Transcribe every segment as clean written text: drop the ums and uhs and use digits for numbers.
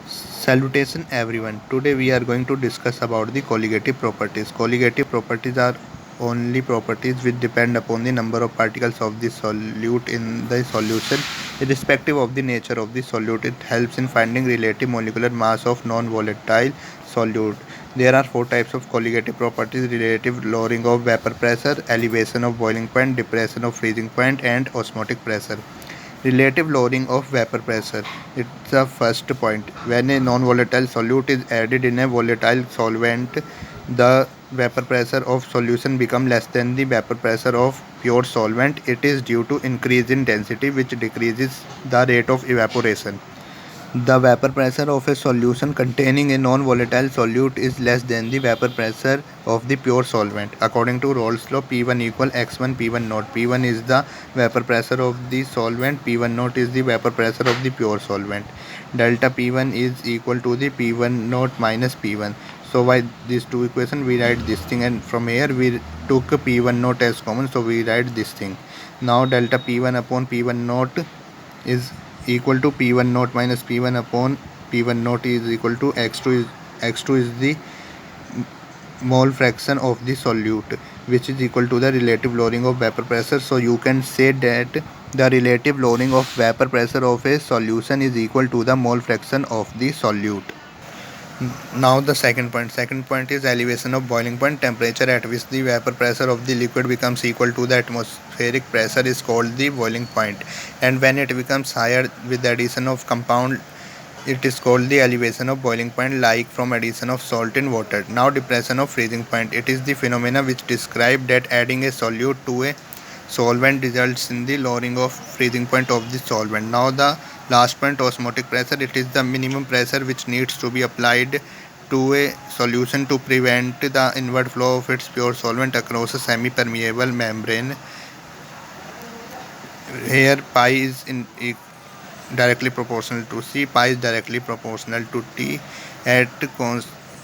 Salutation everyone. Today we are going to discuss about the colligative properties. Colligative properties are only properties which depend upon the number of particles of the solute in the solution. Irrespective of the nature of the solute, it helps in finding relative molecular mass of non-volatile solute. There are four types of colligative properties: relative lowering of vapor pressure, elevation of boiling point, depression of freezing point, and osmotic pressure. Relative lowering of vapor pressure. It's the first point. When a non-volatile solute is added in a volatile solvent, the vapor pressure of solution become less than the vapor pressure of pure solvent. It is due to increase in density which decreases the rate of evaporation. The vapor pressure of a solution containing a non-volatile solute is less than the vapor pressure of the pure solvent. According to Rolle's law, P1 equal X1 P1 naught. P1 is the vapor pressure of the solvent, P1 naught is the vapor pressure of the pure solvent. Delta P1 is equal to the P1 naught minus P1. So by these two equations we write this thing, and from here we took P1 naught as common, so we write this thing. Now delta P1 upon P1 naught is equal to P1 naught minus P1 upon P1 naught is equal to X2 is the mole fraction of the solute, which is equal to the relative lowering of vapor pressure. So you can say that the relative lowering of vapor pressure of a solution is equal to the mole fraction of the solute. Now the second point is elevation of boiling point. Temperature at which the vapor pressure of the liquid becomes equal to the atmospheric pressure is called the boiling point, and when it becomes higher with the addition of compound, it is called the elevation of boiling point, like from addition of salt in water. Now depression of freezing point. It is the phenomena which describe that adding a solute to a solvent results in the lowering of freezing point of the solvent. Now the last point, osmotic pressure. It is the minimum pressure which needs to be applied to a solution to prevent the inward flow of its pure solvent across a semi-permeable membrane. Here pi is directly proportional to C. Pi is directly proportional to T. At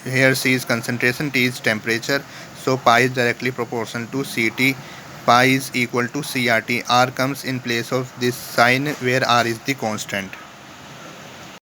here C is concentration, T is temperature. So pi is directly proportional to Ct. Pi is equal to CRT. R comes in place of this sign where R is the constant.